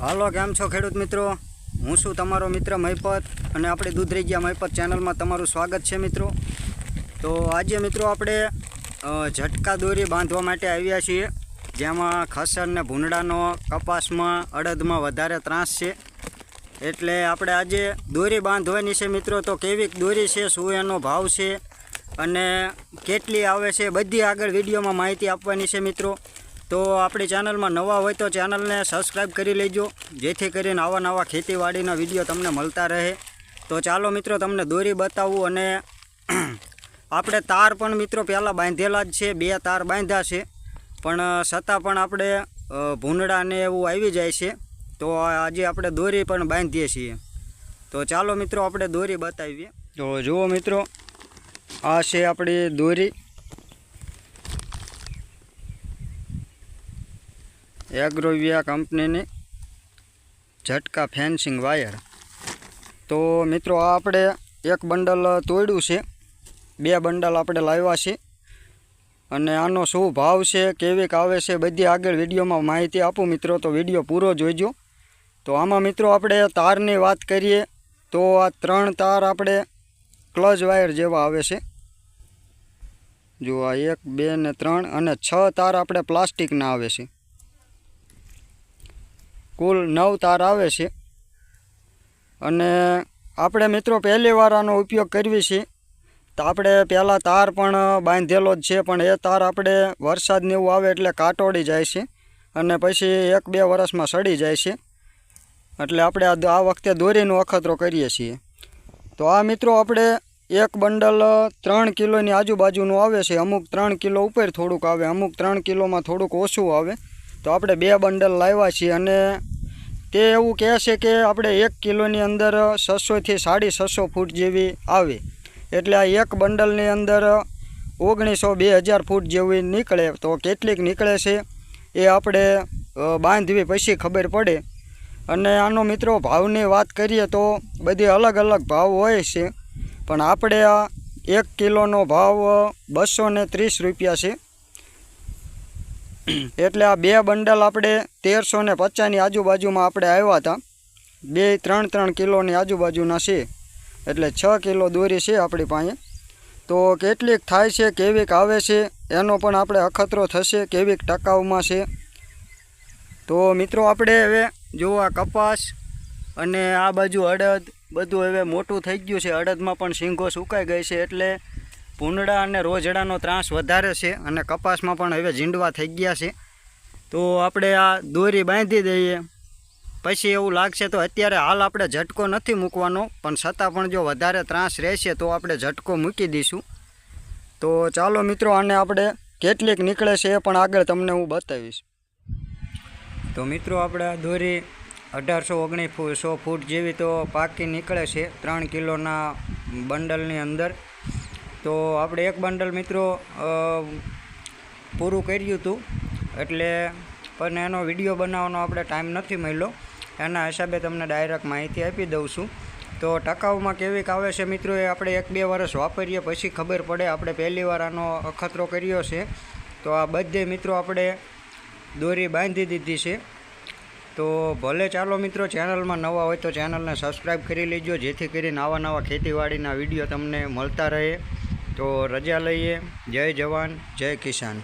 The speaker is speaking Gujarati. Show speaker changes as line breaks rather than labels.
હાલો, કેમ છો ખેડૂત મિત્રો? હું છું તમારો મિત્ર મહિપત અને આપણી દૂધરેજિયા મહિપત ચેનલમાં તમારું સ્વાગત છે મિત્રો. તો આજે મિત્રો આપણે ઝટકા દોરી બાંધવા માટે આવ્યા છીએ, જેમાં ખસર ને ભૂંડાનો કપાસમાં અડદમાં વધારે ત્રાસ છે. એટલે આપણે આજે દોરી બાંધવાની છે મિત્રો. તો કેવી દોરી છે, શું એનો ભાવ છે અને કેટલી આવે છે, બધી આગળ વિડીયોમાં માહિતી આપવાની છે મિત્રો. તો આપણી ચેનલમાં નવા હોય તો ચેનલને સબસ્ક્રાઈબ કરી લેજો, જેથી કરીને આવા નવા ખેતીવાડીના વિડીયો તમને મળતા રહે. તો ચાલો મિત્રો, તમને દોરી બતાવું. અને આપણે તાર પણ મિત્રો પહેલાં બાંધેલા જ છે, 2 તાર બાંધ્યા છે, પણ છતાં પણ આપણે ભૂંડાને એવું આવી જાય છે. તો આજે આપણે દોરી પણ બાંધીએ છીએ. તો ચાલો મિત્રો, આપણે દોરી બતાવીએ. તો જુઓ મિત્રો, આ છે આપણી દોરી, એગ્રોવિયા કંપનીની ઝટકા ફેન્સિંગ વાયર. તો મિત્રો, આ આપણે એક બંડલ તોડ્યું છે, 2 બંડલ આપણે લાવ્યા છે. અને આનો શું ભાવ છે, કેવીક આવે છે, બધી આગળ વિડીયોમાં માહિતી આપું મિત્રો. તો વિડીયો પૂરો જોઈજો. તો આમાં મિત્રો આપણે તારની વાત કરીએ તો આ 3 તાર આપણે ક્લચ વાયર જેવા આવે છે. જો આ 1, 2 ને 3 અને 6 તાર આપણે પ્લાસ્ટિકના આવે છે. કુલ 9 તાર આવે છે. અને આપણે મિત્રો પહેલી વાર આનો ઉપયોગ કરવી છે. તો આપણે પહેલાં તાર પણ બાંધેલો જ છે, પણ એ તાર આપણે વરસાદને એવું આવે એટલે કાટોડી જાય છે અને પછી 1-2 વર્ષમાં સડી જાય છે. એટલે આપણે આ વખતે દોરીનો અખતરો કરીએ છીએ. તો આ મિત્રો આપણે એક બંડલ 3 કિલોની આજુબાજુનું આવે છે. અમુક 3 કિલો ઉપર થોડુંક આવે, અમુક 3 કિલોમાં થોડુંક ઓછું આવે. તો આપણે 2 બંડલ લાવ્યા છીએ. અને તે એવું કહે છે કે આપણે 1 કિલોની અંદર 600 થી 650 ફૂટ જેવી આવે. એટલે આ એક બંડલની અંદર 1900-2000 ફૂટ જેવી નીકળે. તો કેટલીક નીકળે છે એ આપણે બાંધવી પછી ખબર પડે. અને આનો મિત્રો ભાવની વાત કરીએ તો બધી અલગ અલગ ભાવ હોય છે, પણ આપણે આ 1 કિલોનો ભાવ 230 રૂપિયા છે. એટલે આ 2 બંડલ આપણે 1350ની આજુબાજુમાં આપણે આવ્યા હતા. 3 કિલોની આજુબાજુના છે, એટલે 6 કિલો દોરી છે આપણી પાસે. તો કેટલીક થાય છે, કેવીક આવે છે, એનો પણ આપણે અખતરો થશે, કેવીક ટકાઉમાં છે. તો મિત્રો આપણે હવે જો આ કપાસ અને આ બાજુ અડદ બધું હવે મોટું થઈ ગયું છે. અડદમાં પણ શીંગો સુકાઈ ગઈ છે, એટલે ભૂંડા અને રોજડાનો ત્રાસ વધારે છે. અને કપાસમાં પણ હવે ઝીંડવા થઈ ગયા છે. તો આપણે આ દોરી બાંધી દઈએ. પછી એવું લાગશે તો અત્યારે હાલ આપણે ઝટકો નથી મૂકવાનો, પણ છતાં પણ જો વધારે ત્રાસ રહેશે તો આપણે ઝટકો મૂકી દઈશું. તો ચાલો મિત્રો, આને આપણે કેટલીક નીકળે છે એ પણ આગળ તમને હું બતાવીશ. તો મિત્રો, આપણે આ દોરી 1800-1900 ફૂટ જેવી તો પાકી નીકળે છે 3 કિલોના બંડલની અંદર. તો આપણે એક બંડલ મિત્રો પૂરું કર્યું હતું, એટલે પણ એનો વિડીયો બનાવવાનો આપણે ટાઈમ નથી મળ્યો. એના હિસાબે તમને ડાયરેક્ટ માહિતી આપી દઉં છું. તો ટકાઉમાં કેવીક આવે છે મિત્રો, એ આપણે 1-2 વર્ષ વાપરીએ પછી ખબર પડે. આપણે પહેલી વાર આનો અખતરો કર્યો છે. તો આ બધે મિત્રો આપણે દોરી બાંધી દીધી છે. તો ભલે ચાલો મિત્રો, ચેનલમાં નવા હોય તો ચેનલને સબસ્ક્રાઈબ કરી લેજો, જેથી કરીને આવા નવા ખેતીવાડીના વિડીયો તમને મળતા રહે. તો રજા લઈએ. જય જવાન, જય કિસાન.